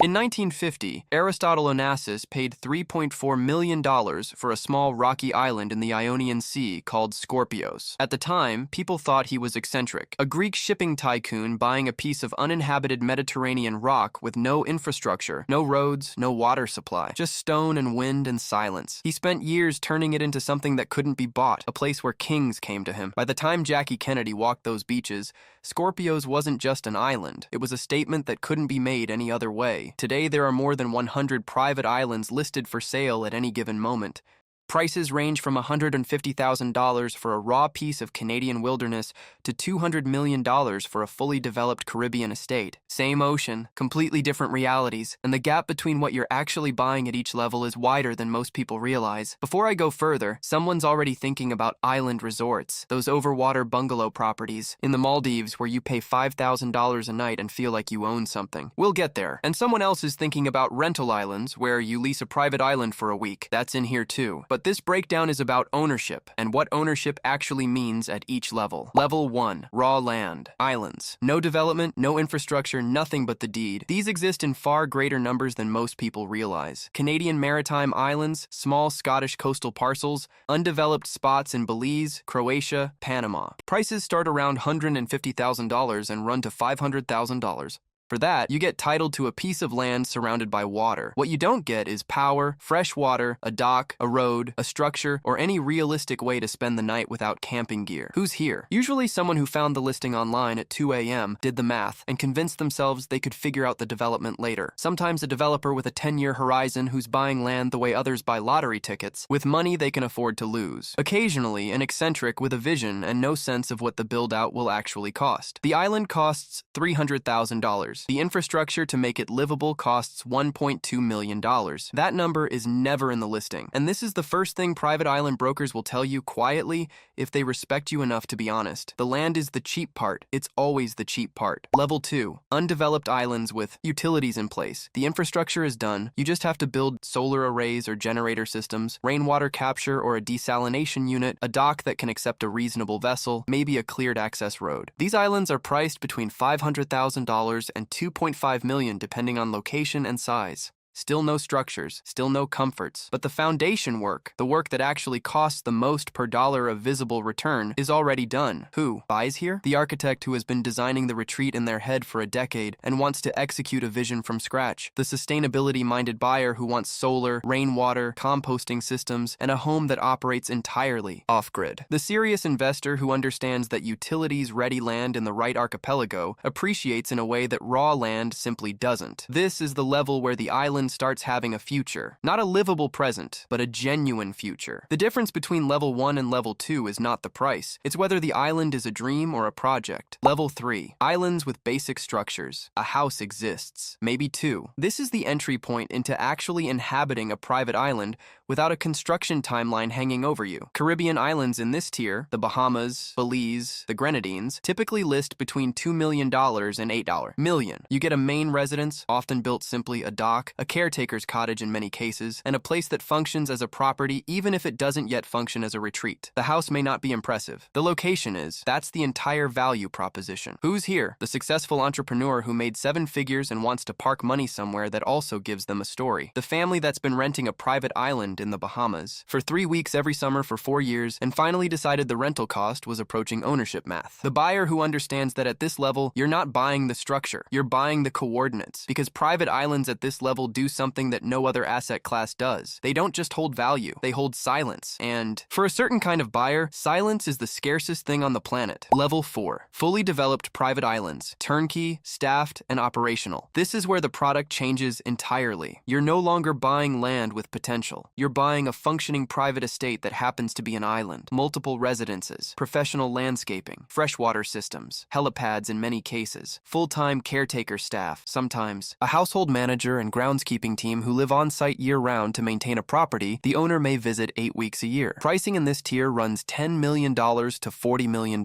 In 1950, Aristotle Onassis paid $3.4 million for a small rocky island in the Ionian Sea called Scorpios. At the time, people thought he was eccentric, a Greek shipping tycoon buying a piece of uninhabited Mediterranean rock with no infrastructure, no roads, no water supply, just stone and wind and silence. He spent years turning it into something that couldn't be bought, a place where kings came to him. By the time Jackie Kennedy walked those beaches, Scorpios wasn't just an island. It was a statement that couldn't be made any other way. Today, there are more than 100 private islands listed for sale at any given moment. Prices range from $150,000 for a raw piece of Canadian wilderness to $200 million for a fully developed Caribbean estate. Same ocean, completely different realities, and the gap between what you're actually buying at each level is wider than most people realize. Before I go further, someone's already thinking about island resorts, those overwater bungalow properties in the Maldives where you pay $5,000 a night and feel like you own something. We'll get there. And someone else is thinking about rental islands where you lease a private island for a week. That's in here too. But this breakdown is about ownership and what ownership actually means at each level. Level 1, raw land, islands. No development, no infrastructure, nothing but the deed. These exist in far greater numbers than most people realize. Canadian Maritime islands, small Scottish coastal parcels, undeveloped spots in Belize, Croatia, Panama. Prices start around $150,000 and run to $500,000. For that, you get titled to a piece of land surrounded by water. What you don't get is power, fresh water, a dock, a road, a structure, or any realistic way to spend the night without camping gear. Who's here? Usually someone who found the listing online at 2 a.m., did the math, and convinced themselves they could figure out the development later. Sometimes a developer with a 10-year horizon who's buying land the way others buy lottery tickets, with money they can afford to lose. Occasionally, an eccentric with a vision and no sense of what the build-out will actually cost. The island costs $300,000. The infrastructure to make it livable costs $1.2 million. That number is never in the listing. And this is the first thing private island brokers will tell you quietly if they respect you enough to be honest. The land is the cheap part. It's always the cheap part. Level 2, undeveloped islands with utilities in place. The infrastructure is done. You just have to build solar arrays or generator systems, rainwater capture or a desalination unit, a dock that can accept a reasonable vessel, maybe a cleared access road. These islands are priced between $500,000 and $2.5 million depending on location and size. Still no structures, still no comforts. But the foundation work, the work that actually costs the most per dollar of visible return, is already done. Who buys here? The architect who has been designing the retreat in their head for a decade and wants to execute a vision from scratch. The sustainability-minded buyer who wants solar, rainwater, composting systems, and a home that operates entirely off-grid. The serious investor who understands that utilities-ready land in the right archipelago appreciates in a way that raw land simply doesn't. This is the level where the island starts having a future. Not a livable present, but a genuine future. The difference between level 1 and level 2 is not the price. It's whether the island is a dream or a project. Level 3, islands with basic structures. A house exists. Maybe two. This is the entry point into actually inhabiting a private island without a construction timeline hanging over you. Caribbean islands in this tier, the Bahamas, Belize, the Grenadines, typically list between $2 million and $8 million. You get a main residence, often built simply a dock, a caretaker's cottage in many cases, and a place that functions as a property even if it doesn't yet function as a retreat. The house may not be impressive. The location is. That's the entire value proposition. Who's here? The successful entrepreneur who made 7 figures and wants to park money somewhere that also gives them a story. The family that's been renting a private island in the Bahamas for 3 weeks every summer for 4 years and finally decided the rental cost was approaching ownership math. The buyer who understands that at this level, you're not buying the structure, you're buying the coordinates, because private islands at this level do something that no other asset class does. They don't just hold value, they hold silence. And for a certain kind of buyer, silence is the scarcest thing on the planet. Level 4, fully developed private islands, turnkey, staffed, and operational. This is where the product changes entirely. You're no longer buying land with potential. You're buying a functioning private estate that happens to be an island, multiple residences, professional landscaping, freshwater systems, helipads in many cases, full-time caretaker staff, sometimes, a household manager and groundskeeper housekeeping team who live on-site year-round to maintain a property the owner may visit 8 weeks a year. Pricing in this tier runs $10 million to $40 million.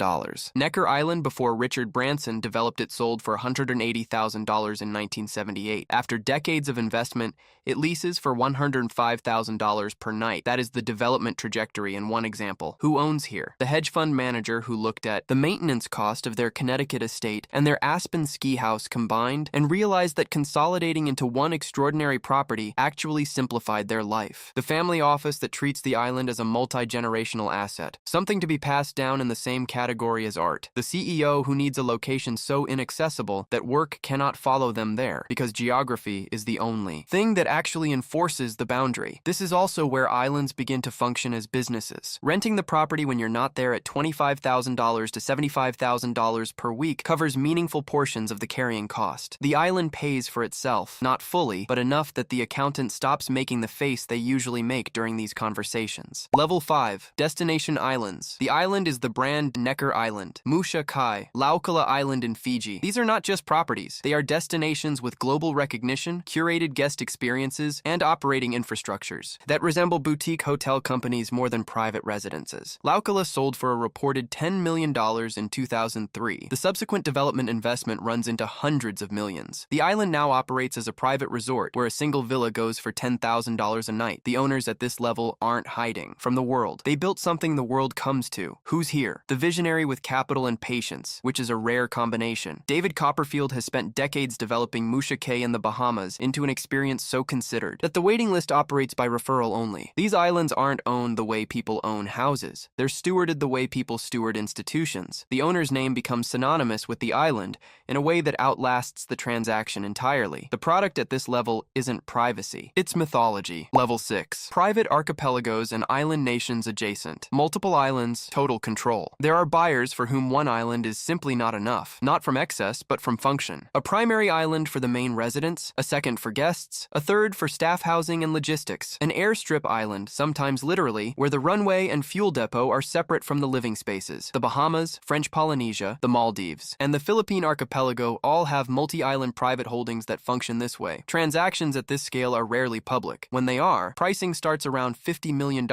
Necker Island, before Richard Branson developed it, sold for $180,000 in 1978. After decades of investment, it leases for $105,000 per night. That is the development trajectory in one example. Who owns here? The hedge fund manager who looked at the maintenance cost of their Connecticut estate and their Aspen ski house combined and realized that consolidating into one extraordinary property actually simplified their life. The family office that treats the island as a multi-generational asset, something to be passed down in the same category as art. The CEO who needs a location so inaccessible that work cannot follow them there because geography is the only thing that actually enforces the boundary. This is also where islands begin to function as businesses. Renting the property when you're not there at $25,000 to $75,000 per week covers meaningful portions of the carrying cost. The island pays for itself, not fully, but enough that the accountant stops making the face they usually make during these conversations. Level 5. Destination Islands. The island is the brand Necker Island, Musha Kai, Laukala Island in Fiji. These are not just properties. They are destinations with global recognition, curated guest experiences, and operating infrastructures that resemble boutique hotel companies more than private residences. Laukala sold for a reported $10 million in 2003. The subsequent development investment runs into hundreds of millions. The island now operates as a private resort where a single villa goes for $10,000 a night. The owners at this level aren't hiding from the world. They built something the world comes to. Who's here? The visionary with capital and patience, which is a rare combination. David Copperfield has spent decades developing Musha Cay in the Bahamas into an experience so considered that the waiting list operates by referral only. These islands aren't owned the way people own houses. They're stewarded the way people steward institutions. The owner's name becomes synonymous with the island in a way that outlasts the transaction entirely. The product at this level isn't privacy. It's mythology. Level 6. Private archipelagos and island nations adjacent. Multiple islands, total control. There are buyers for whom one island is simply not enough, not from excess, but from function. A primary island for the main residents, a second for guests, a third for staff housing and logistics. An airstrip island, sometimes literally, where the runway and fuel depot are separate from the living spaces. The Bahamas, French Polynesia, the Maldives, and the Philippine archipelago all have multi-island private holdings that function this way. Transactions at this scale are rarely public. When they are, pricing starts around $50 million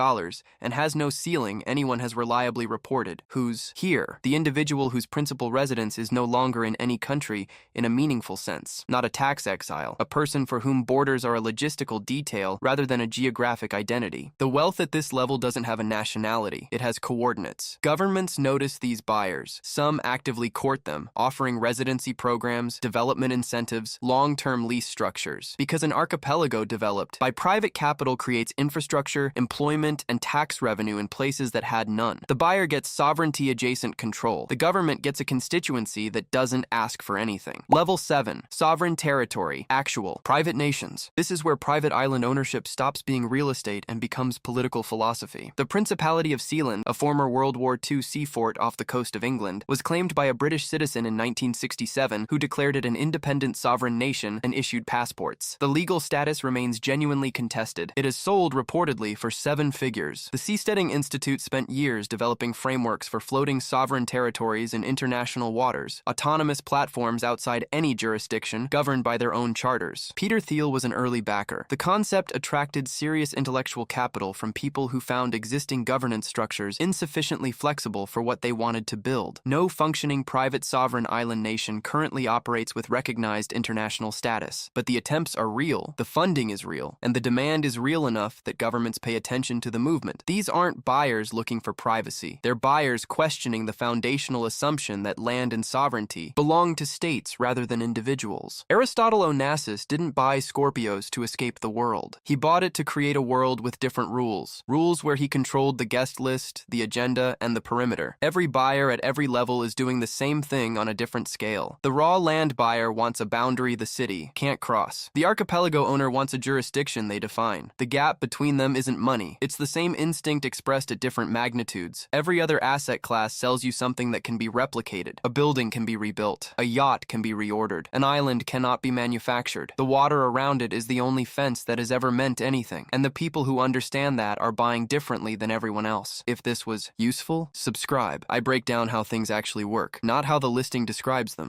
and has no ceiling anyone has reliably reported. Who's here? The individual whose principal residence is no longer in any country in a meaningful sense. Not a tax exile. A person for whom borders are a logistical detail rather than a geographic identity. The wealth at this level doesn't have a nationality. It has coordinates. Governments notice these buyers. Some actively court them, offering residency programs, development incentives, long-term lease structures. Because an archipelago developed by private capital creates infrastructure, employment, and tax revenue in places that had none. The buyer gets sovereignty-adjacent control. The government gets a constituency that doesn't ask for anything. Level 7. Sovereign territory. Actual. Private nations. This is where private island ownership stops being real estate and becomes political philosophy. The Principality of Sealand, a former World War II sea fort off the coast of England, was claimed by a British citizen in 1967 who declared it an independent sovereign nation and issued passports. The legal status remains genuinely contested. It is sold reportedly for 7 figures. The Seasteading Institute spent years developing frameworks for floating sovereign territories in international waters, autonomous platforms outside any jurisdiction governed by their own charters. Peter Thiel was an early backer. The concept attracted serious intellectual capital from people who found existing governance structures insufficiently flexible for what they wanted to build. No functioning private sovereign island nation currently operates with recognized international status, but the attempts are real, the funding is real, and the demand is real enough that governments pay attention to the movement. These aren't buyers looking for privacy. They're buyers questioning the foundational assumption that land and sovereignty belong to states rather than individuals. Aristotle Onassis didn't buy Scorpios to escape the world. He bought it to create a world with different rules. Rules where he controlled the guest list, the agenda, and the perimeter. Every buyer at every level is doing the same thing on a different scale. The raw land buyer wants a boundary the city can't cross. The archipelago owner wants a jurisdiction they define. The gap between them isn't money. It's the same instinct expressed at different magnitudes. Every other asset class sells you something that can be replicated. A building can be rebuilt. A yacht can be reordered. An island cannot be manufactured. The water around it is the only fence that has ever meant anything. And the people who understand that are buying differently than everyone else. If this was useful, subscribe. I break down how things actually work, not how the listing describes them.